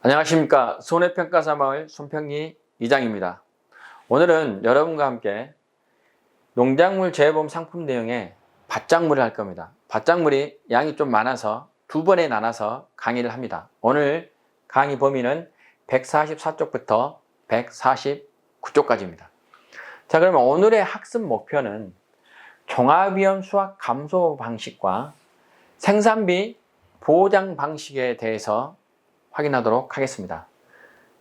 안녕하십니까. 손해평가사마을 손평리 이장입니다. 오늘은 여러분과 함께 농작물 재배보험 상품 내용의 밭작물을 할 겁니다. 밭작물이 양이 좀 많아서 두 번에 나눠서 강의를 합니다. 오늘 강의 범위는 144쪽부터 149쪽까지입니다. 자, 그러면 오늘의 학습 목표는 종합위험 수확 감소 방식과 생산비 보장 방식에 대해서 확인하도록 하겠습니다.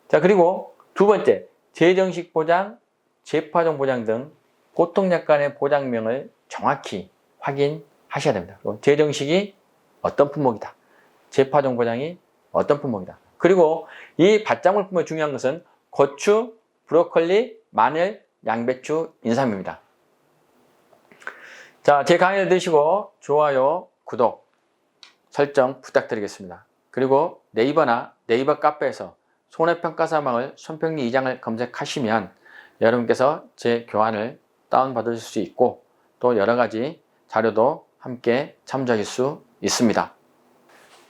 자, 그리고 두 번째, 재정식 보장, 재파종 보장 등 보통 약관의 보장명을 정확히 확인하셔야 됩니다. 재정식이 어떤 품목이다. 재파종 보장이 어떤 품목이다. 그리고 이 밭작물 품목의 중요한 것은 고추, 브로콜리, 마늘, 양배추, 인삼입니다. 자, 제 강의를 들으시고 좋아요, 구독, 설정 부탁드리겠습니다. 그리고 네이버나 네이버 카페에서 손해평가사마을 손평리 이장을 검색하시면 여러분께서 제 교환을 다운받을 수 있고 또 여러가지 자료도 함께 참조하실 수 있습니다.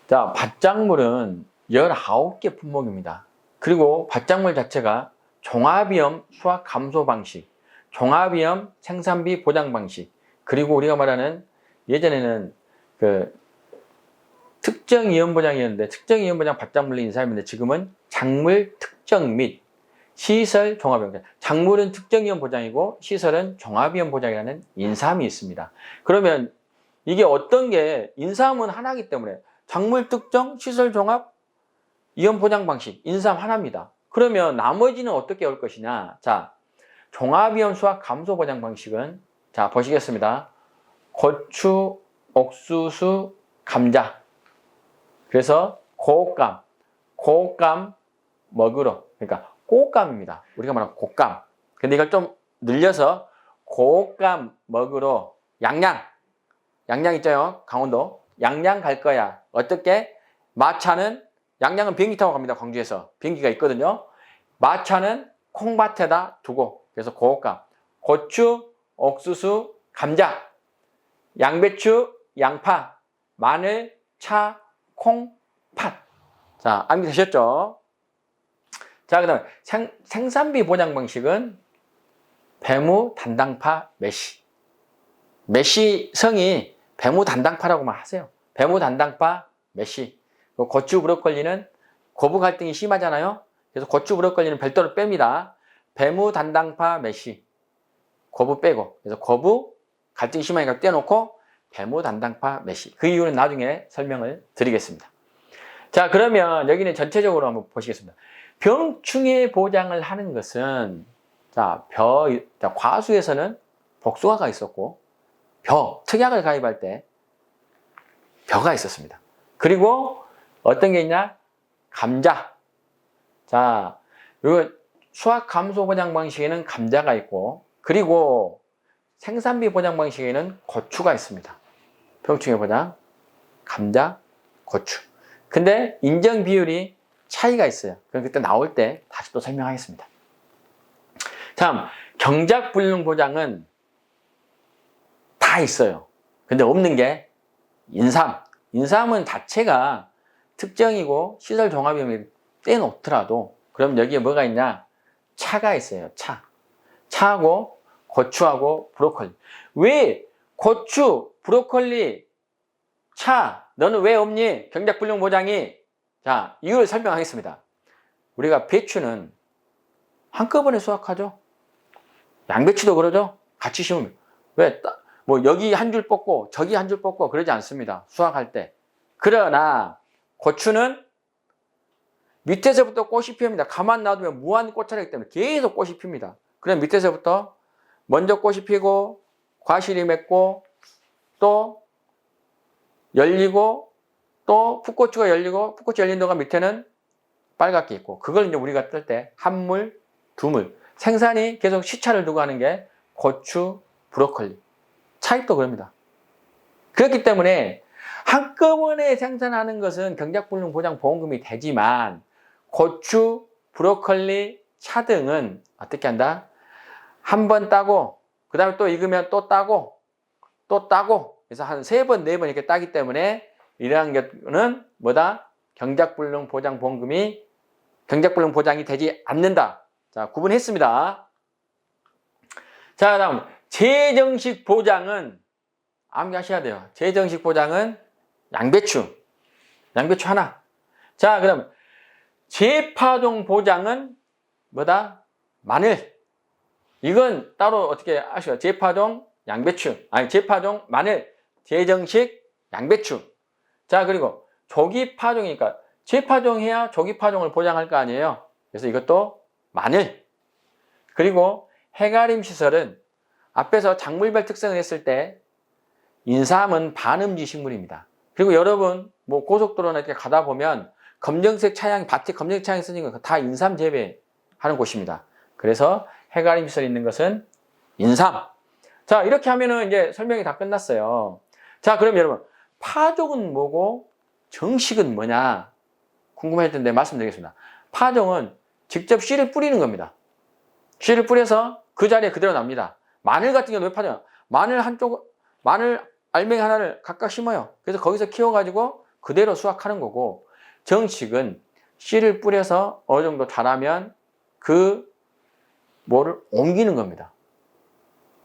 자, 밭작물은 19개 품목입니다. 그리고 밭작물 자체가 종합위험 수확 감소 방식, 종합위험 생산비 보장 방식, 그리고 우리가 말하는 예전에는 특정위험보장이었는데 특정위험보장 밭작물로 인사했는데 지금은 작물 특정 및 시설 종합위험. 작물은 특정위험 보장이고 시설은 종합위험 보장이라는 인사함이 있습니다. 그러면 이게 어떤 게 인사함은 하나이기 때문에 작물 특정 시설 종합 위험 보장 방식 인사함 하나입니다. 그러면 나머지는 어떻게 올 것이냐? 자, 종합위험 수확 감소 보장 방식은 자 보시겠습니다. 고추, 옥수수, 감자. 그래서 고감 먹으러, 그러니까 꽃감입니다. 우리가 말하는 곶감. 근데 이걸 좀 늘려서 고감 먹으러 양양 있죠? 강원도. 양양 갈 거야. 어떻게? 마차는 양양은 비행기 타고 갑니다. 광주에서. 비행기가 있거든요. 마차는 콩밭에다 두고. 그래서 고감. 고추, 옥수수, 감자, 양배추, 양파, 마늘, 차, 콩, 팥. 자, 암기 되셨죠? 자, 그 다음에 생산비 보장 방식은 배무, 단당파, 매시. 매시 성이 배무, 단당파라고만 하세요. 배무, 단당파, 매시. 고추, 브로콜리는 고부 갈등이 심하잖아요. 그래서 고추, 브로콜리는 별도로 뺍니다. 배무, 단당파, 매시. 고부 빼고. 그래서 고부 갈등이 심하니까 떼놓고 배무, 단당파, 매시. 그 이유는 나중에 설명을 드리겠습니다. 자, 그러면 여기는 전체적으로 한번 보시겠습니다. 병충해 보장을 하는 것은 자, 과수에서는 복숭아가 있었고 특약을 가입할 때 벼가 있었습니다. 그리고 어떤 게 있냐? 감자. 자, 요 수확 감소 보장 방식에는 감자가 있고 그리고 생산비 보장 방식에는 고추가 있습니다. 병충해 보장, 감자, 고추. 근데 인정 비율이 차이가 있어요. 그럼 그때 나올 때 다시 또 설명하겠습니다. 참, 경작불능 보장은 다 있어요. 근데 없는 게 인삼. 인삼은 자체가 특정이고 시설 종합위험이 떼놓더라도 그럼 여기에 뭐가 있냐? 차가 있어요. 차하고 고추하고 브로콜리. 왜 고추, 브로콜리, 차, 너는 왜 없니? 경작불능 보장이. 자, 이유를 설명하겠습니다. 우리가 배추는 한꺼번에 수확하죠. 양배추도 그러죠. 같이 심으면. 왜? 뭐 여기 한 줄 뽑고 저기 한 줄 뽑고 그러지 않습니다. 수확할 때. 그러나 고추는 밑에서부터 꽃이 피웁니다. 가만 놔두면 무한 꽃차례이기 때문에 계속 꽃이 핍니다. 그럼 밑에서부터 먼저 꽃이 피고 과실이 맺고 또 열리고 또 풋고추가 열리고 풋고추 열린 동안 밑에는 빨갛게 있고 그걸 이제 우리가 뜰 때 한 물, 두 물 생산이 계속 시차를 두고 하는 게 고추, 브로콜리 차입도 그럽니다. 그렇기 때문에 한꺼번에 생산하는 것은 경작불능 보장 보험금이 되지만 고추, 브로콜리, 차 등은 어떻게 한다? 한 번 따고 그 다음에 또 익으면 또 따고 또 따고 그래서 한 3번, 4번 이렇게 따기 때문에 이러한 것은 뭐다? 경작불능 보장 보험금이 경작불능 보장이 되지 않는다. 자, 구분했습니다. 자, 다음 재정식 보장은 암기하셔야 돼요. 재정식 보장은 양배추 하나. 자, 그럼 재파종 보장은 뭐다? 마늘. 이건 따로 어떻게 아시죠? 재파종 양배추, 아니 재파종 마늘, 재정식 양배추. 자, 그리고 조기 파종이니까 재파종해야 조기 파종을 보장할 거 아니에요. 그래서 이것도 마늘. 그리고 해가림 시설은 앞에서 작물별 특성을 했을 때 인삼은 반음지 식물입니다. 그리고 여러분 뭐 고속도로나 이렇게 가다 보면 검정색 차량, 밭에 검정색 차량 쓰는 거 다 인삼 재배하는 곳입니다. 그래서 해가림 시설이 있는 것은 인삼. 자, 이렇게 하면은 이제 설명이 다 끝났어요. 자, 그럼 여러분 파종은 뭐고 정식은 뭐냐 궁금할 텐데 말씀드리겠습니다. 파종은 직접 씨를 뿌리는 겁니다. 씨를 뿌려서 그 자리에 그대로 납니다. 마늘 같은 경우는 왜 파종? 마늘 알맹이 하나를 각각 심어요. 그래서 거기서 키워가지고 그대로 수확하는 거고, 정식은 씨를 뿌려서 어느 정도 자라면 그 뭐를 옮기는 겁니다.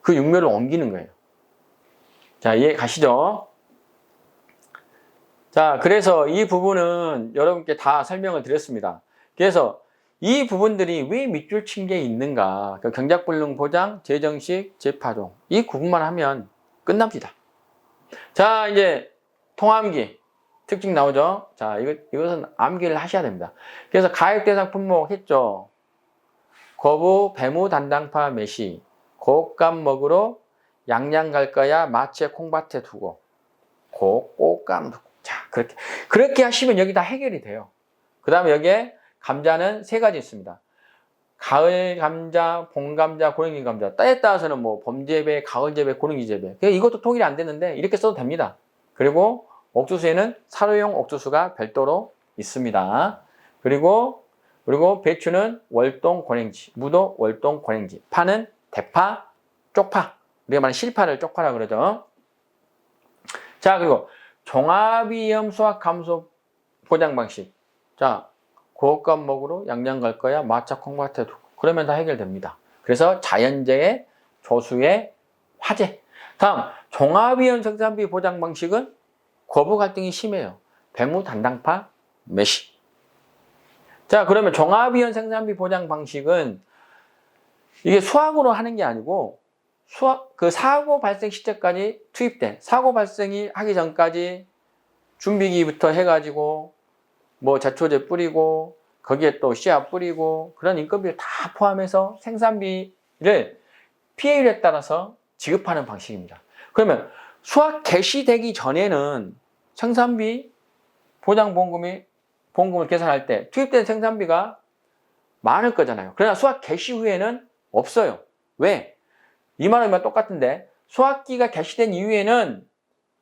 그 육묘를 옮기는 거예요. 자, 이해 가시죠? 자, 그래서 이 부분은 여러분께 다 설명을 드렸습니다. 그래서 이 부분들이 왜 밑줄 친 게 있는가? 그 경작불능 보장, 재정식, 재파종. 이 구분만 하면 끝납니다. 자, 이제 통암기 특징 나오죠? 자, 이것은 암기를 하셔야 됩니다. 그래서 가액대상 품목 했죠? 거부, 배무, 단당파, 매시. 곶감 먹으로 양양 갈 거야 마채 콩밭에 두고. 곶감 두고. 자, 그렇게 하시면 여기 다 해결이 돼요. 그 다음에 여기에 감자는 세 가지 있습니다. 가을 감자, 봄 감자, 고랭이 감자. 때에 따라서는 뭐 봄 재배, 가을 재배, 고랭이 재배. 이것도 통일이 안 되는데 이렇게 써도 됩니다. 그리고 옥수수에는 사료용 옥수수가 별도로 있습니다. 그리고 배추는 월동 고랭지, 무도 월동 고랭지. 파는 대파, 쪽파. 우리가 말하는 실파를 쪽파라 그러죠. 자, 그리고 종합위험 수확 감소 보장 방식. 자, 곶감 먹으로 양양 갈 거야 마차 콩밭에 두고. 그러면 다 해결됩니다. 그래서 자연재해, 조수의 화재. 다음 종합위험 생산비 보장 방식은 거부 갈등이 심해요. 배무, 단당파, 매시. 자, 그러면 종합위험 생산비 보장 방식은 이게 수확으로 하는 게 아니고 사고 발생 시점까지 투입된, 사고 발생이 하기 전까지 준비기부터 해가지고 뭐 제초제 뿌리고 거기에 또 씨앗 뿌리고 그런 인건비를 다 포함해서 생산비를 PA율에 따라서 지급하는 방식입니다. 그러면 수확 개시되기 전에는 생산비 보장 보험금을 계산할 때 투입된 생산비가 많을 거잖아요. 그러나 수확 개시 후에는 없어요. 왜? 2만 원이면 똑같은데 수확기가 개시된 이후에는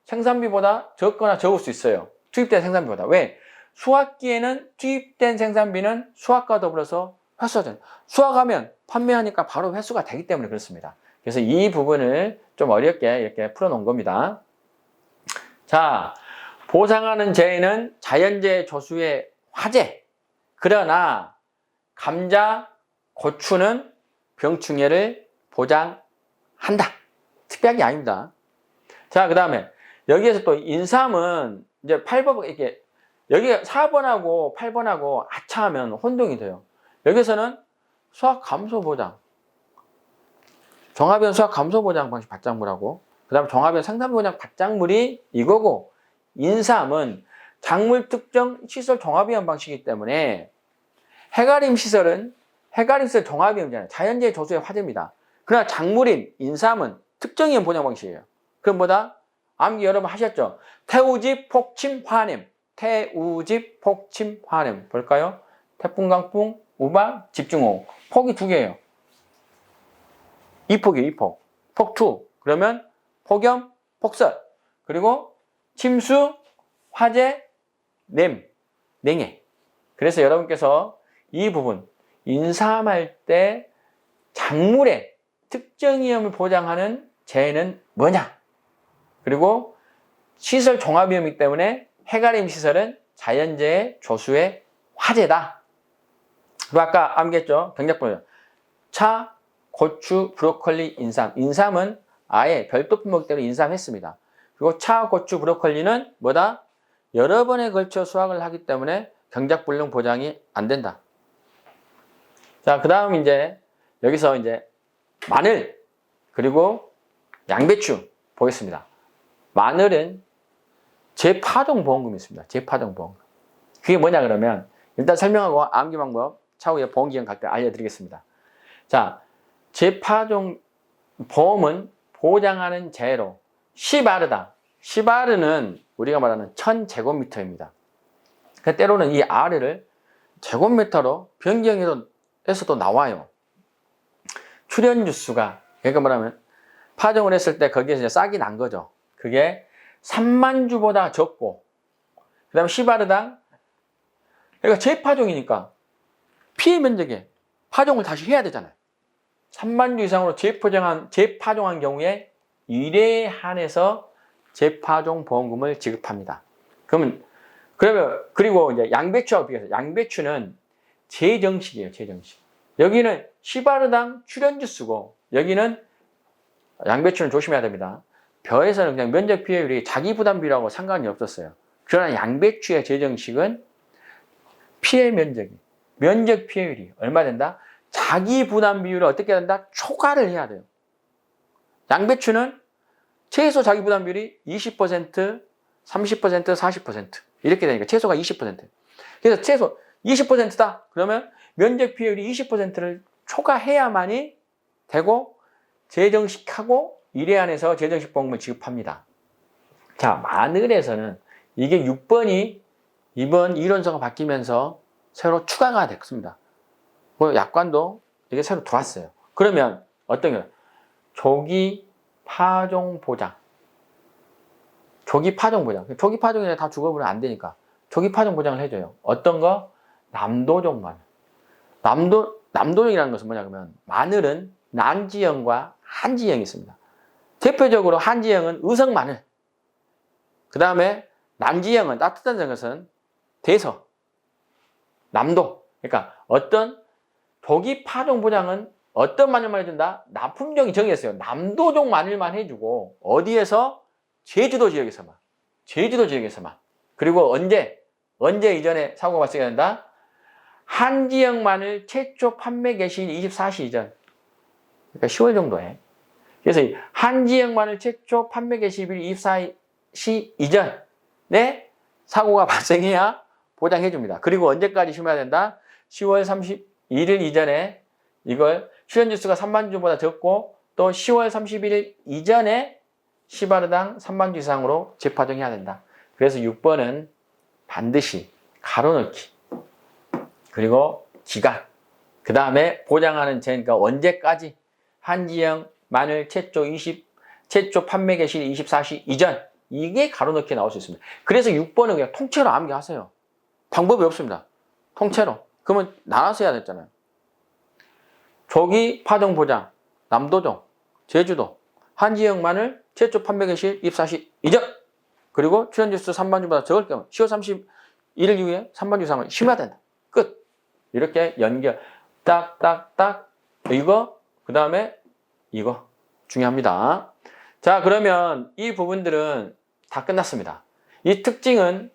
생산비보다 적거나 적을 수 있어요. 투입된 생산비보다. 왜? 수확기에는 투입된 생산비는 수확과 더불어서 회수하잖아요. 수확하면 판매하니까 바로 회수가 되기 때문에 그렇습니다. 그래서 이 부분을 좀 어렵게 이렇게 풀어놓은 겁니다. 자, 보상하는 재해는 자연재해 조수의 화재. 그러나 감자, 고추는 병충해를 보장한다. 특별한 게 아닙니다. 자, 그 다음에 여기에서 또 인삼은 이제 8번 이렇게 여기 4번하고 8번하고 아차하면 혼동이 돼요. 여기서는 수확 감소 보장, 종합위험 수확 감소 보장 방식 밭작물하고 그 다음에 종합위험 생산비 보장 밭작물이 이거고, 인삼은 작물 특정 시설 종합위험 방식이기 때문에 해가림 시설 종합위험이잖아요. 자연재해 조수의 화재입니다. 그러나 작물인 인삼은 특정위험 보장 방식이에요. 그럼 뭐다? 암기 여러분 하셨죠? 태우집, 폭침, 화냄. 태우집, 폭침, 화냄. 볼까요? 태풍, 강풍, 우박, 집중호우. 폭이 두 개예요. 2폭이에요, 2폭. 폭2. 그러면 폭염, 폭설. 그리고 침수, 화재, 냉해. 그래서 여러분께서 이 부분, 인삼할 때 작물의 특정 위험을 보장하는 재해는 뭐냐? 그리고 시설 종합위험이기 때문에 해가림 시설은 자연재해 조수의 화재다. 그 아까 암기했죠? 경작불량. 차, 고추, 브로콜리, 인삼. 인삼은 아예 별도 품목대로 인삼했습니다. 그리고 차, 고추, 브로콜리는 뭐다? 여러 번에 걸쳐 수확을 하기 때문에 경작불능 보장이 안 된다. 자, 그 다음 이제 여기서 이제 마늘 그리고 양배추 보겠습니다. 마늘은 재파종 보험금이 있습니다. 재파종 보험금. 그게 뭐냐 그러면 일단 설명하고 암기 방법 차후에 보험기간 갈 때 알려드리겠습니다. 자, 재파종 보험은 보장하는 재로 10R다. 10R는 우리가 말하는 1000제곱미터입니다. 때로는 이 R을 제곱미터로 변경해서도 나와요. 출현주수가 그러니까 뭐냐면 파종을 했을 때 거기에서 이제 싹이 난 거죠. 그게 3만 주보다 적고 그 다음에 10R당 그러니까 재파종이니까 피해 면적에 파종을 다시 해야 되잖아요. 3만 주 이상으로 재파종한 경우에 1회에 한해서 재파종 보험금을 지급합니다. 그리고 이제 양배추하고 비교해서 양배추는 재정식이에요. 재정식. 여기는 10R당 출현주 쓰고 여기는 양배추는 조심해야 됩니다. 벼에서는 그냥 면적 피해율이 자기 부담비라고 상관이 없었어요. 그러나 양배추의 재정식은 피해 면적 피해율이 얼마 된다? 자기 부담 비율을 어떻게 된다? 초과를 해야 돼요. 양배추는 최소 자기 부담 비율이 20%, 30%, 40% 이렇게 되니까 최소가 20%. 그래서 최소 20%다. 그러면 면적 피해율이 20%를 초과해야만이 되고 재정식하고 1회 안에서 재정식 보험금을 지급합니다. 자, 마늘에서는 이게 6번이 이번 이론서가 바뀌면서 새로 추가가 됐습니다. 약관도 이게 새로 들어왔어요. 그러면 어떤 게 조기 파종 보장. 조기 파종 보장. 조기 파종이 다 죽어버리면 안 되니까 조기 파종 보장을 해줘요. 어떤 거? 남도종 마늘. 남도종이라는 것은 뭐냐 그러면 마늘은 난지형과 한지형이 있습니다. 대표적으로 한지형은 의성 마늘. 그 다음에 난지형은 따뜻한 것은 대서, 남도. 그러니까 어떤 조기 파종 보장은 어떤 마늘만 해준다? 납품종이 정해졌어요. 남도종 마늘만 해주고 어디에서? 제주도 지역에서만. 제주도 지역에서만. 그리고 언제 이전에 사고가 발생해야 된다? 한지형 마늘 최초 판매 개시일 24시 이전. 그러니까 10월 정도에. 그래서 이 한지형 마늘 최초 판매 개시일 24시 이전에 사고가 발생해야 보장해줍니다. 그리고 언제까지 심어야 된다? 10월 31일 이전에 이걸 출현주수가 3만 주보다 적고 또 10월 31일 이전에 10R당 3만 주 이상으로 재파종해야 된다. 그래서 6번은 반드시 가로넣기 그리고 기간 그 다음에 보장하는 재니까 언제까지 한지형 마늘 최초 판매 개시일 24시 이전 이게 가로넣기에 나올 수 있습니다. 그래서 6번은 그냥 통째로 암기하세요. 방법이 없습니다. 통째로. 그러면 나눠서 해야 됐잖아요. 조기 파종 보장, 남도종, 제주도, 한지형 마늘 최초 판매 개시일 24시 이전. 그리고 출현주수 3만 주보다 적을 경우 10월 31일 이후에 3만 주 이상을 심어야 된다. 끝. 이렇게 연결. 딱딱딱. 이거 그 다음에 이거 중요합니다. 자, 그러면 이 부분들은 다 끝났습니다. 이 특징은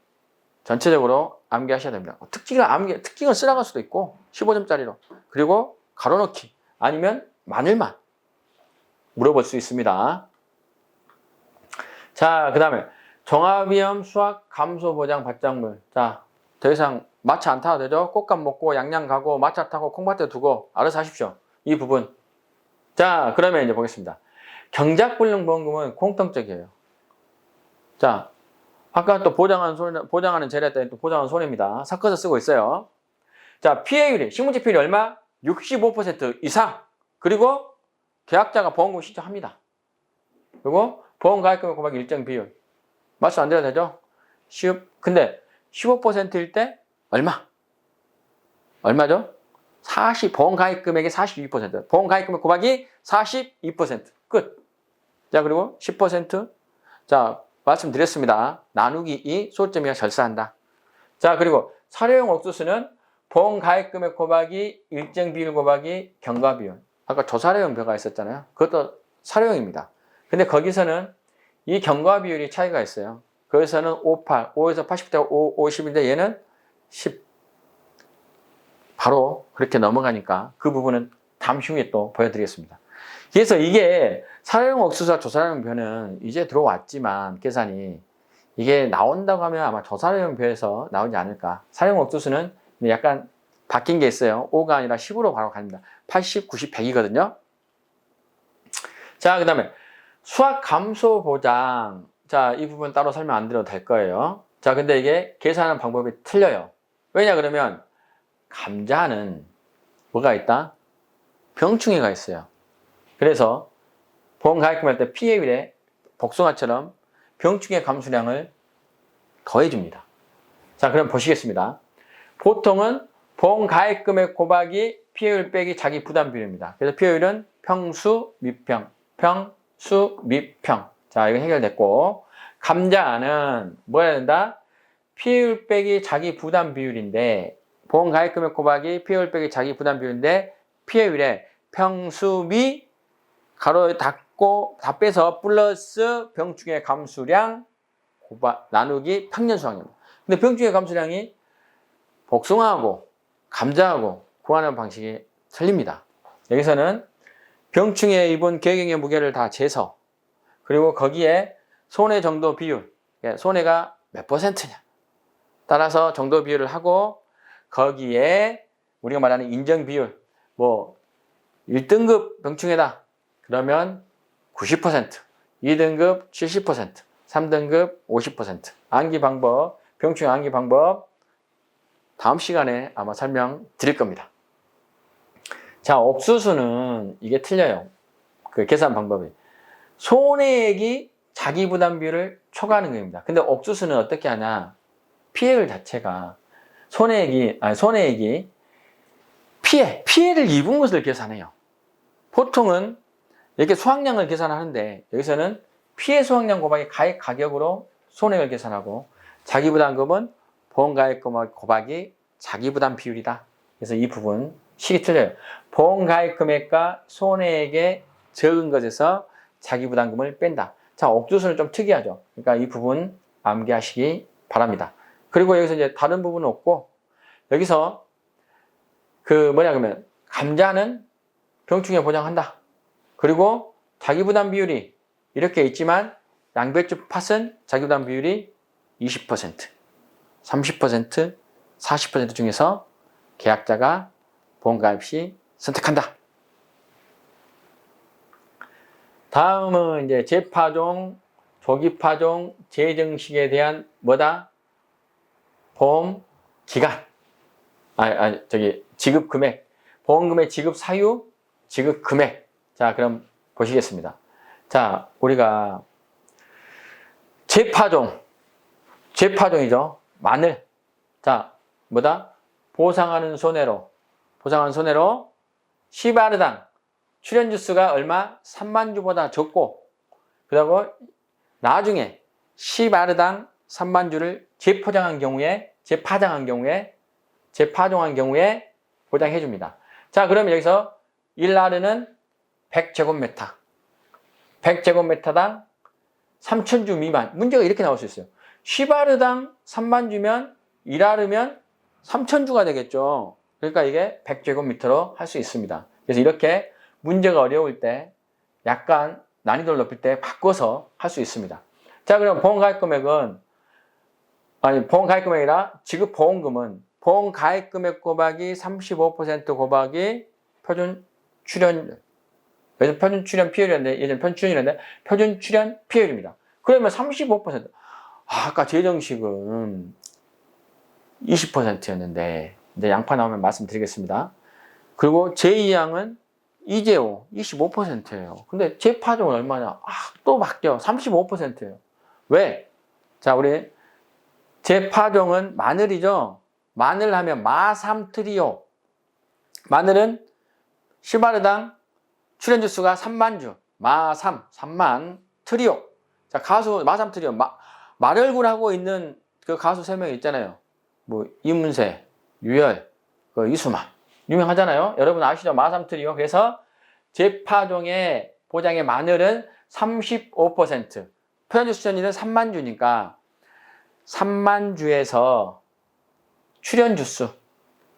전체적으로 암기하셔야 됩니다. 특징은 쓰라갈 수도 있고 15점짜리로 그리고 가로넣기 아니면 마늘만 물어볼 수 있습니다. 자, 그 다음에 종합위험 수확 감소 보장 받작물. 자, 더 이상 마차 안 타도 되죠? 꽃감 먹고 양양 가고 마차 타고 콩밭에 두고 알아서 하십시오. 이 부분. 자, 그러면 이제 보겠습니다. 경작불능 보험금은 공통적이에요. 자, 아까 또 보장하는 재료 했더니 또 보장하는 손해입니다. 섞어서 쓰고 있어요. 자, 피해율이, 식물지 피해율이 얼마? 65% 이상. 그리고 계약자가 보험금 신청합니다. 그리고 보험가입금액 곱하기 일정 비율. 말씀 안 드려도 되죠? 근데 15%일 때 얼마? 얼마죠? 보험가입금액의 42%. 보험가입금액 곱하기 42%. 끝. 자, 그리고 10%. 자, 말씀드렸습니다. 나누기 2, 소점이가 절사한다. 자, 그리고 사료용 옥수수는 보험 가입 금액 곱하기 일정 비율 곱하기 경과 비율. 아까 조사료용 벼가 있었잖아요. 그것도 사료용입니다. 근데 거기서는 이 경과 비율이 차이가 있어요. 거기서는 58, 5에서 80대 50인데 얘는 10. 바로 그렇게 넘어가니까 그 부분은 잠시 후에 또 보여드리겠습니다. 그래서 이게 사료용 옥수수와 조사료용 벼는 이제 들어왔지만 계산이 이게 나온다고 하면 아마 조사료용 벼에서 나오지 않을까. 사료용 옥수수는 약간 바뀐 게 있어요. 5가 아니라 10으로 바로 갑니다. 80, 90, 100이거든요. 자, 그 다음에 수학 감소 보장. 자, 이 부분 따로 설명 안 드려도 될 거예요. 자, 근데 이게 계산하는 방법이 틀려요. 왜냐 그러면 감자는 뭐가 있다? 병충해가 있어요. 그래서 보험 가입금할 때 피해율에 복숭아처럼 병충해 감수량을 더해줍니다. 자, 그럼 보시겠습니다. 보통은 보험 가입금액 곱하기 피해율 빼기 자기 부담 비율입니다. 그래서 피해율은 평수 및평, 평수 및평. 자, 이거 해결됐고, 감자는 뭐 해야 된다? 피해율 빼기 자기 부담 비율인데, 보험 가입금액 곱하기 피해율 빼기 자기 부담 비율인데, 피해율에 평수 및 가로 닫고 다 빼서 플러스 병충해 감수량 나누기 평년 수확량입니다. 근데 병충해 감수량이 복숭아하고 감자하고 구하는 방식이 틀립니다. 여기서는 병충해 입은 계경의 무게를 다 재서 그리고 거기에 손해 정도 비율, 손해가 몇 %냐 따라서 정도 비율을 하고 거기에 우리가 말하는 인정 비율, 뭐 1등급 병충해다 그러면 90%, 2등급 70%, 3등급 50%. 암기 방법, 병충해 암기 방법 다음 시간에 아마 설명드릴 겁니다. 자, 옥수수는 이게 틀려요. 그 계산 방법이. 손해액이 자기 부담 비율을 초과하는 겁니다. 근데 옥수수는 어떻게 하냐? 피해율 자체가 손해액이 피해를 입은 것을 계산해요. 보통은 이렇게 수확량을 계산하는데 여기서는 피해 수확량 곱하기 가입 가격으로 손해를 계산하고 자기 부담금은 보험 가입금 곱하기 자기 부담 비율이다. 그래서 이 부분 식이 틀려요. 보험 가입 금액과 손해액에 적은 것에서 자기 부담금을 뺀다. 자, 옥수수는 좀 특이하죠. 그러니까 이 부분 암기하시기 바랍니다. 그리고 여기서 이제 다른 부분은 없고 여기서 그러면 감자는 병충해 보장한다. 그리고 자기 부담 비율이 이렇게 있지만 양배추 팥은 자기 부담 비율이 20%, 30%, 40% 중에서 계약자가 보험 가입 시 선택한다. 다음은 이제 재파종, 조기파종, 재정식에 대한 뭐다? 보험 기간. 지급 금액. 보험금의 지급 사유, 지급 금액. 자, 그럼 보시겠습니다. 자, 우리가 재파종이죠. 마늘. 자, 뭐다? 보상하는 손해로 10아르당 출연주수가 얼마? 3만 주보다 적고 그리고 나중에 10아르당 3만 주를 재파종한 경우에 보장해 줍니다. 자, 그러면 여기서 1아르는 100제곱미터 100제곱미터당 3,000주 미만. 문제가 이렇게 나올 수 있어요. 10아르당 3만 주면 1아르면 3,000주가 되겠죠. 그러니까 이게 100제곱미터로 할 수 있습니다. 그래서 이렇게 문제가 어려울 때 약간 난이도를 높일 때 바꿔서 할 수 있습니다. 자, 그럼 보험가입금액이라 지급 보험금은 보험가입금액 곱하기 35% 곱하기 표준 출연 그래서 표준 출연 피해율인데 예전 표준 출연이었는데 표준 출연 피해율입니다. 그러면 35%. 아까 재정식은 20%였는데 이제 양파 나오면 말씀드리겠습니다. 그리고 제2항은 이재호 25%예요. 근데 재파종은 얼마냐? 또 바뀌어. 35%예요. 왜? 자, 우리 재파종은 마늘이죠. 마늘 하면 마삼트리오. 마늘은 10아르당 출연주수가 3만 주. 마삼 트리오. 자, 가수 마삼트리오. 말얼굴 하고 있는 그 가수 3명 있잖아요. 뭐 이문세, 유열, 그 이수마 유명하잖아요. 여러분 아시죠? 마삼트리오. 그래서 제파종의 보장의 마늘은 35%, 표현주 수준이는 3만 주니까 3만 주에서 출연 주수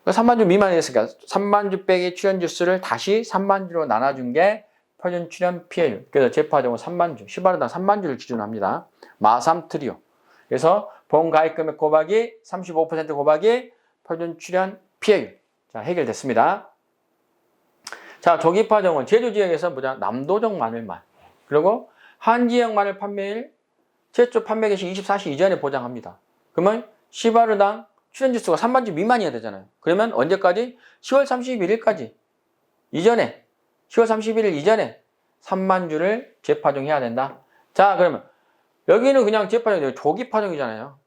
3만 주 미만이었으니까 3만 주 빼기 출연 주수를 다시 3만 주로 나눠준 게 표준 출연 피해율. 그래서 제파종은 3만 주, 시바르당 3만 주를 기준으로 합니다. 마삼트리오. 그래서 보험 가입 금액 곱하기 35% 곱하기 표준 출연 피해율. 자, 해결됐습니다. 자, 조기파종은 제주 지역에서 남도종 마늘만, 그리고 한 지역 마늘 판매일 최초 판매 개시 24시 이전에 보장합니다. 그러면 시바르당 출연 주수가 3만 주 미만이어야 되잖아요. 그러면 언제까지? 10월 31일까지 이전에 10월 31일 이전에 3만 주를 재파종해야 된다. 자, 그러면 여기는 그냥 재파종이 조기파종이잖아요.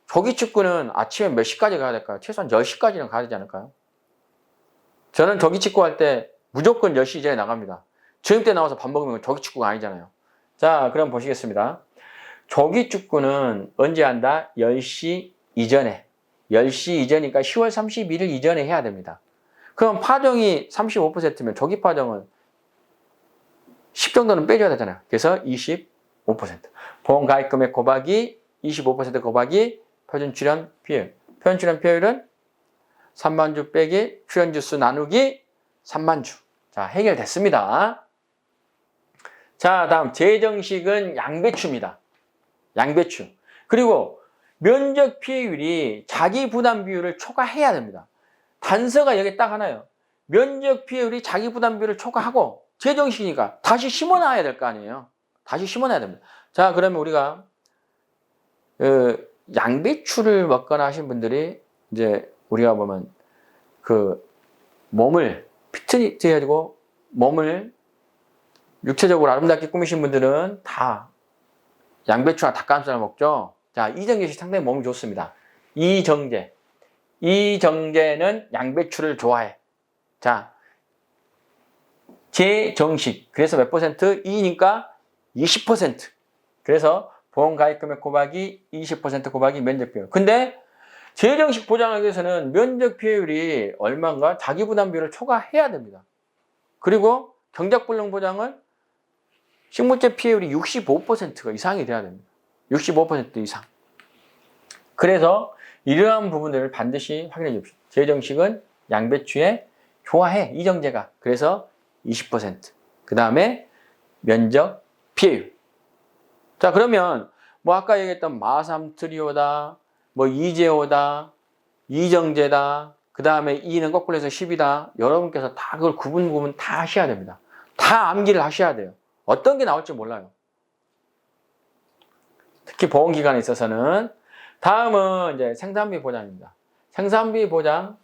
조기 축구는 아침에 몇 시까지 가야 될까요? 최소한 10시까지는 가야 되지 않을까요? 저는 조기 축구 할 때 무조건 10시 이전에 나갑니다. 저녁 때 나와서 밥 먹으면 조기 축구가 아니잖아요. 자, 그럼 보시겠습니다. 조기 축구는 언제 한다? 10시 이전에. 10시 이전이니까 10월 31일 이전에 해야 됩니다. 그럼 파종이 35%면 조기 파종은 10 정도는 빼줘야 되잖아요. 그래서 25%. 보험 가입 금액 곱하기 25% 곱하기 표준 출연 피해율. 표준 출연 피해율은 3만 주 빼기 출연 주수 나누기 3만 주. 자, 해결됐습니다. 자, 다음 재정식은 양배추입니다. 양배추. 그리고 면적 피해율이 자기 부담 비율을 초과해야 됩니다. 단서가 여기 딱 하나요. 면적 피해율이 자기 부담 비율을 초과하고 재정식이니까 다시 심어놔야 될 거 아니에요. 다시 심어놔야 됩니다. 자, 그러면 우리가 양배추를 먹거나 하신 분들이 이제 우리가 보면 그 몸을 피트니스 해가지고 몸을 육체적으로 아름답게 꾸미신 분들은 다 양배추나 닭가슴살 먹죠. 자, 이정재 씨 상당히 몸이 좋습니다. 이정재는 양배추를 좋아해. 자, 재정식. 그래서 몇 퍼센트? 2니까 20%. 그래서 보험 가입 금액 곱하기 20% 곱하기 면적 비율. 근데 재정식 보장하기 위해서는 면적 비율이 얼마인가? 자기 부담 비율을 초과해야 됩니다. 그리고 경작불능 보장은 식물제 피해율이 65%가 이상이 돼야 됩니다. 65% 이상. 그래서 이러한 부분들을 반드시 확인해 주십시오. 재정식은 양배추에 좋아해, 이정재가. 그래서 20%. 그 다음에 면적 피해율. 자, 그러면 뭐 아까 얘기했던 마삼트리오다, 뭐 이재호다, 이정재다, 그 다음에 2는 거꾸로 해서 10이다. 여러분께서 다 그걸 구분 다 하셔야 됩니다. 다 암기를 하셔야 돼요. 어떤 게 나올지 몰라요. 특히 보험기관에 있어서는. 다음은 이제 생산비 보장입니다. 생산비 보장,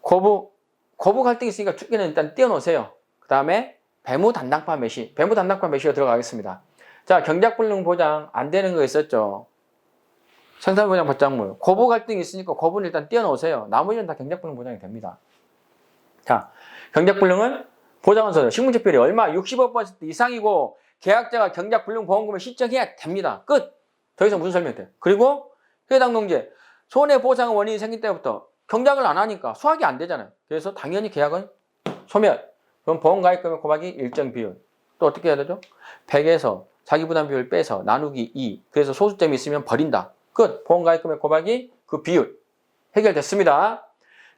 거부 갈등이 있으니까 두 개는 일단 띄워놓으세요. 그 다음에 배무 단당파 매시, 배무 단당파 매시가 들어가겠습니다. 자, 경작불능 보장 안 되는 거 있었죠. 생산비 보장 보장물. 거부 갈등이 있으니까 거부는 일단 띄워놓으세요. 나머지는 다 경작불능 보장이 됩니다. 자, 경작불능은 보장원서 식물제 비율이 얼마? 65% 이상이고 계약자가 경작불능 보험금을 신청해야 됩니다. 끝! 더 이상 무슨 설명이 돼요? 그리고 해당 농지 손해보상 원인이 생긴 때부터 경작을 안 하니까 수확이 안 되잖아요. 그래서 당연히 계약은 소멸. 그럼 보험가입금액 곱하기 일정 비율. 또 어떻게 해야 되죠? 100에서 자기부담 비율 빼서 나누기 2. 그래서 소수점이 있으면 버린다. 끝! 보험가입금액 곱하기 그 비율. 해결됐습니다.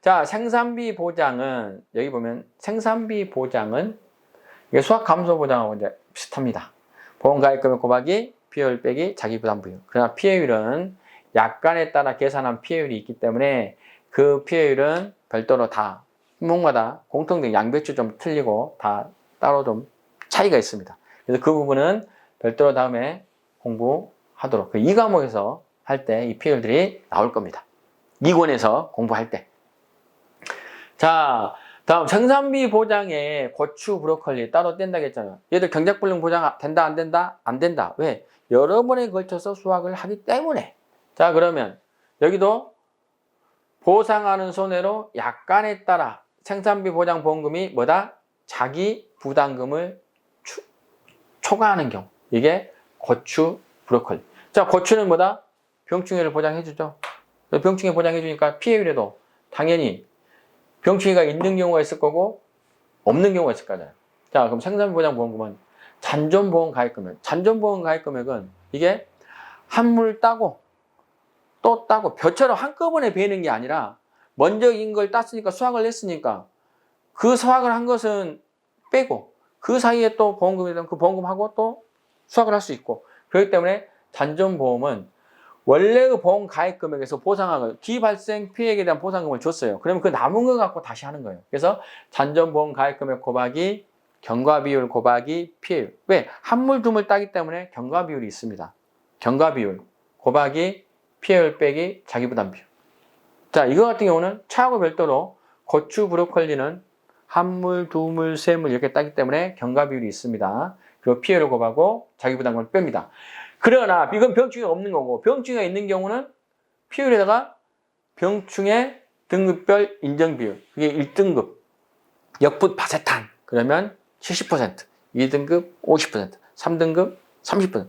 자, 생산비 보장은 여기 보면 생산비 보장은 이게 수확 감소 보장하고 이제 비슷합니다. 보험가입금액 곱하기 비율 빼기 자기부담 비율. 그러나 피해율은 약관에 따라 계산한 피해율이 있기 때문에 그 피해율은 별도로 다 품목마다 공통된 양배추 좀 틀리고 다 따로 좀 차이가 있습니다. 그래서 그 부분은 별도로 다음에 공부하도록. 그 2과목에서 할 때 이 피해율들이 나올 겁니다. 2권에서 공부할 때. 자, 다음 생산비 보장에 고추, 브로콜리 따로 뗀다고 했잖아요. 얘들 경작불능 보장 된다, 안 된다? 안 된다. 왜? 여러 번에 걸쳐서 수확을 하기 때문에. 자, 그러면 여기도 보상하는 손해로 약관에 따라 생산비 보장 보험금이 뭐다? 자기 부담금을 초과하는 경우. 이게 고추, 브로콜리. 자, 고추는 뭐다? 병충해를 보장해주죠. 병충해 보장해주니까 피해율에도 당연히 병충해가 있는 경우가 있을 거고 없는 경우가 있을 거잖아요. 자, 그럼 생산보장보험금은 잔존보험 가입금액. 잔존보험 가입금액은 이게 한물 따고 또 따고 벼처럼 한꺼번에 베는 게 아니라 먼저 인 걸 땄으니까 수확을 했으니까 그 수확을 한 것은 빼고 그 사이에 또 보험금이 되면 그 보험금하고 또 수확을 할 수 있고 그렇기 때문에 잔존보험은 원래의 보험 가입 금액에서 보상하고 기발생 피해액에 대한 보상금을 줬어요. 그러면 그 남은 거 갖고 다시 하는 거예요. 그래서 잔존보험 가입 금액 곱하기 경과비율 곱하기 피해율. 왜? 한물 두물 따기 때문에 경과비율이 있습니다. 경과비율 곱하기 피해율 빼기 자기부담 비율. 자, 이거 같은 경우는 차하고 별도로 고추, 브로콜리는 한물, 두물, 세물 이렇게 따기 때문에 경과비율이 있습니다. 그리고 피해를 곱하고 자기부담금을 뺍니다. 그러나 이건 병충해가 없는 거고 병충해가 있는 경우는 피해율에다가 병충해 등급별 인정비율 그게 1등급 역풋 바세탄 그러면 70%, 2등급 50%, 3등급 30%.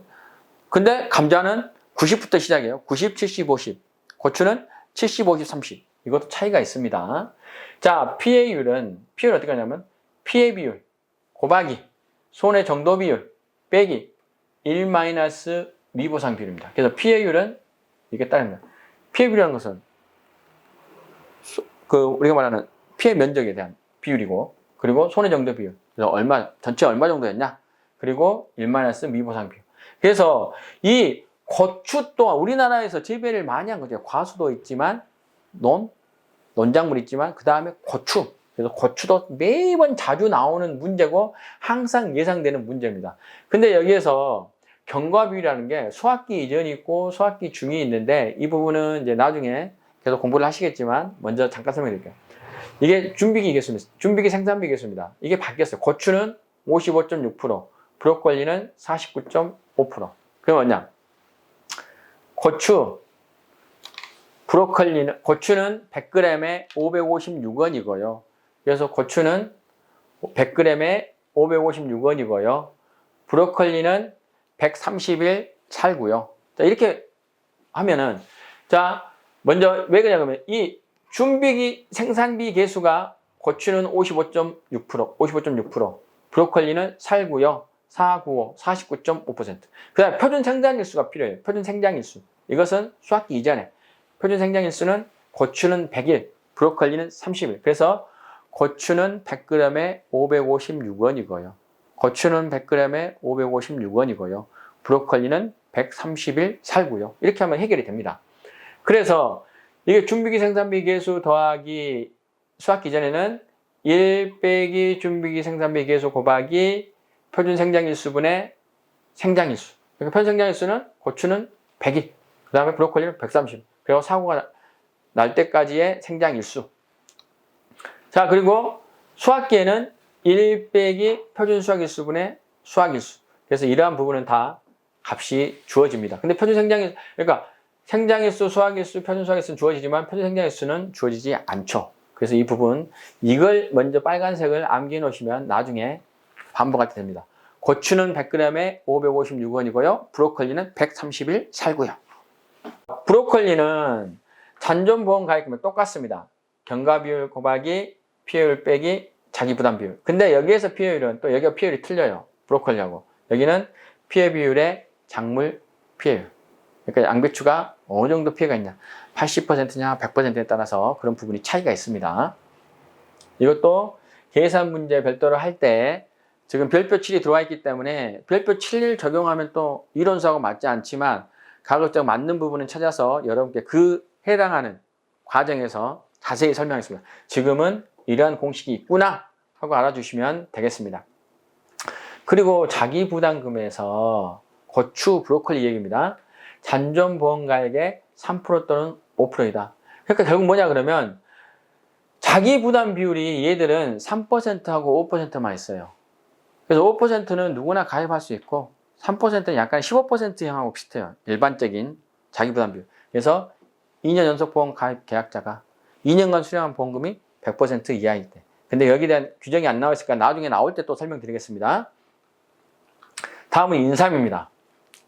근데 감자는 90부터 시작해요. 90, 70, 50. 고추는 70, 50, 30. 이것도 차이가 있습니다. 자, 피해율은 어떻게 하냐면 피해 비율 곱하기 손해 정도 비율 빼기 1 마이너스 미보상 비율입니다. 그래서 피해율은 이게 따릅니다. 피해 비율이라는 것은 우리가 말하는 피해 면적에 대한 비율이고 그리고 손해 정도 비율. 그래서 전체 얼마 정도였냐? 그리고 1 마이너스 미보상 비율. 그래서 이 고추 또한 우리나라에서 재배를 많이 한 거죠. 과수도 있지만 논작물 있지만 그 다음에 고추. 그래서 고추도 매번 자주 나오는 문제고 항상 예상되는 문제입니다. 근데 여기에서 경과비율이라는 게 수학기 이전이 있고 수학기 중이 있는데 이 부분은 이제 나중에 계속 공부를 하시겠지만 먼저 잠깐 설명해 드릴게요. 이게 준비기 개수입니다. 준비기 생산비 개수입니다. 이게 바뀌었어요. 고추는 55.6%, 브로콜리는 49.5%. 그럼 뭐냐? 고추는 100g에 556원이고요. 그래서 고추는 100g에 556원이고요. 브로콜리는 130일 살고요. 자, 이렇게 하면은 자, 먼저 왜 그러냐면 이 준비기 생산비 개수가 고추는 55.6%, 브로콜리는 살고요. 495, 49.5%. 그다음 표준 생장일수가 필요해요. 표준 생장일수. 이것은 수확기 이전에 표준 생장일수는 고추는 100일, 브로콜리는 30일. 그래서 고추는 100g에 556원이고요. 고추는 100g에 556원이고요. 브로콜리는 130일 살고요. 이렇게 하면 해결이 됩니다. 그래서 이게 준비기 생산비 개수 더하기 수확기 전에는 1 빼기 준비기 생산비 개수 곱하기 표준 생장일수분의 생장일수. 그러니까 표준 생장일수는 고추는 100일, 그 다음에 브로콜리는 130일. 그리고 사고가 날 때까지의 생장일수. 자, 그리고 수확기에는 1 빼기 표준 수확일수분의 수확일수. 그래서 이러한 부분은 다 값이 주어집니다. 근데 표준 생장일수, 그러니까 생장일수, 수확일수, 표준 수확일수는 주어지지만 표준 생장일수는 주어지지 않죠. 그래서 이 부분, 이걸 먼저 빨간색을 암기해 놓으시면 나중에 반복할 때 됩니다. 고추는 100g에 556원이고요. 브로콜리는 130일 살고요. 브로콜리는 잔존보험 가입금액 똑같습니다. 경과비율 곱하기 피해율 빼기 자기부담 비율. 근데 여기에서 피해율은 또 여기가 피해율이 틀려요. 브로콜리하고. 여기는 피해 비율의 작물 피해율. 그러니까 양배추가 어느 정도 피해가 있냐. 80%냐 100%에 따라서 그런 부분이 차이가 있습니다. 이것도 계산 문제 별도로 할 때 지금 별표 7이 들어와 있기 때문에 별표 7을 적용하면 또 이론수하고 맞지 않지만 가급적 맞는 부분은 찾아서 여러분께 그 해당하는 과정에서 자세히 설명하겠습니다. 지금은 이러한 공식이 있구나 하고 알아주시면 되겠습니다. 그리고 자기부담금에서 고추, 브로콜리 얘기입니다. 잔존보험가액의 3% 또는 5%이다. 그러니까 결국 뭐냐 그러면 자기부담 비율이 얘들은 3%하고 5%만 있어요. 그래서 5%는 누구나 가입할 수 있고 3%는 약간 15%형하고 비슷해요. 일반적인 자기부담 비율. 그래서 2년 연속 보험 가입 계약자가 2년간 수령한 보험금이 100% 이하일 때. 근데 여기에 대한 규정이 안 나와 있으니까 나중에 나올 때 또 설명드리겠습니다. 다음은 인삼입니다.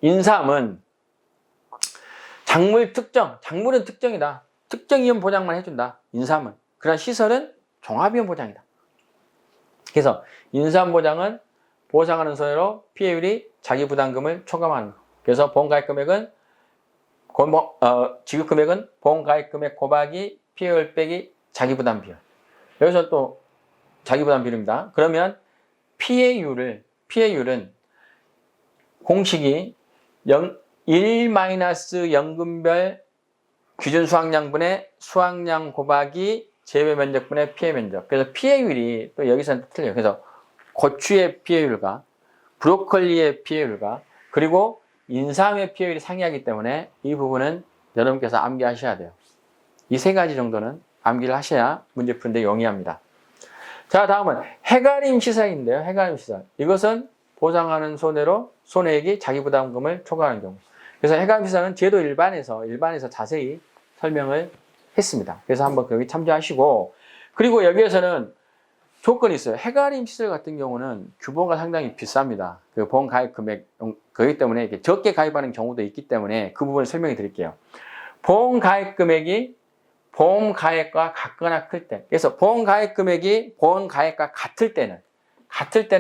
인삼은 작물은 특정이다. 특정 이용 보장만 해준다. 인삼은. 그러나 시설은 종합위험 보장이다. 그래서 인수함보장은 보상하는 손해로 피해율이 자기 부담금을 초과하는 거. 그래서 보험가입금액은 지급금액은 보험가입금액 곱하기 피해율 빼기 자기부담 비율. 여기서 또 자기부담 비율입니다. 그러면 피해율은 공식이 1-연금별 기준 수확량분의 수확량 곱하기 제외 면적분의 피해 면적. 그래서 피해율이 또 여기서는 틀려요. 그래서 고추의 피해율과 브로콜리의 피해율과 그리고 인삼의 피해율이 상이하기 때문에 이 부분은 여러분께서 암기하셔야 돼요. 이 세 가지 정도는 암기를 하셔야 문제 푸는데 용이합니다. 자, 다음은 해가림 시설인데요. 해가림 시설. 이것은 보상하는 손해로 손해액이 자기부담금을 초과하는 경우. 그래서 해가림 시설은 제도 일반에서 자세히 설명을 했습니다. 그래서 한번 여기 참조하시고, 그리고 여기에서는 조건이 있어요. 해가림 시설 같은 경우는 규모가 상당히 비쌉니다. 그 보험 가입 금액, 그렇기 때문에 이렇게 적게 가입하는 경우도 있기 때문에 그 부분을 설명해 드릴게요. 보험 가입 금액이 보험 가액과 같거나 클 때. 그래서 보험 가입 금액이 보험 가액과 같을 때는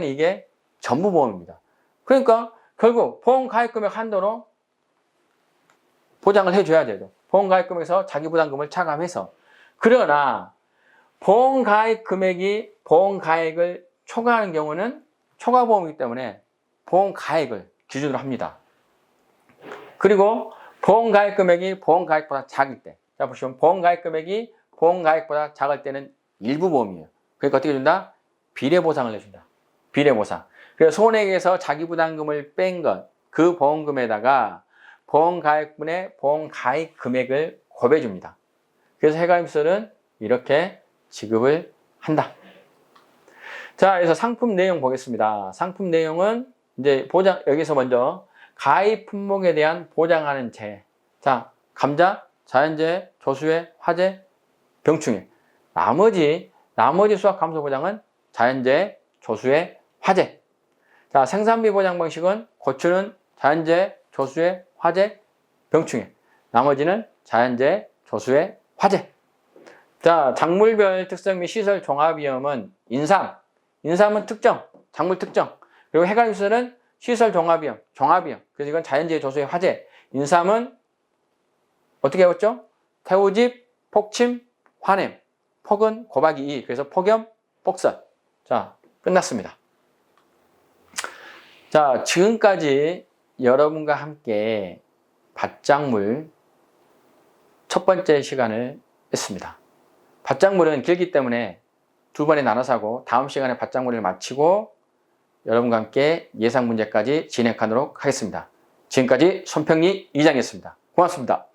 이게 전부 보험입니다. 그러니까 결국 보험 가입 금액 한도로 보장을 해줘야 돼요. 보험 가입 금액에서 자기 부담금을 차감해서. 그러나 보험 가입 금액이 보험 가액을 초과하는 경우는 초과보험이기 때문에 보험 가액을 기준으로 합니다. 그리고 보험 가입 금액이 보험 가액보다 작을 때. 자, 보시면 보험 가입 금액이 보험 가액보다 작을 때는 일부 보험이에요. 그러니까 어떻게 준다? 비례 보상을 해준다. 비례 보상. 그래서 손해액에서 자기 부담금을 뺀 것, 그 보험금에다가 보험 가입분의 보험 가입 금액을 곱해줍니다. 그래서 해가임설은 이렇게 지급을 한다. 자, 그래서 상품 내용 보겠습니다. 상품 내용은 이제 여기서 먼저 가입 품목에 대한 보장하는 재해. 자, 감자, 자연재해, 조수해, 화재, 병충해. 나머지 수확 감소 보장은 자연재해, 조수해, 화재. 자, 생산비 보장 방식은 고추는 자연재해, 조수해, 화재, 병충해. 나머지는 자연재해, 조수해, 화재. 자, 작물별 특성 및 시설 종합위험은 인삼은 특정, 작물 특정. 그리고 해가임수는 시설 종합위험. 그래서 이건 자연재해, 조수해, 화재. 인삼은 어떻게 해왔죠? 태우집, 폭침, 환냄. 폭은 곱하기 2. 그래서 폭염, 폭설. 자, 끝났습니다. 자, 지금까지 여러분과 함께 밭작물 첫 번째 시간을 했습니다. 밭작물은 길기 때문에 두 번에 나눠서 하고 다음 시간에 밭작물을 마치고 여러분과 함께 예상 문제까지 진행하도록 하겠습니다. 지금까지 손평리 이장이었습니다. 고맙습니다.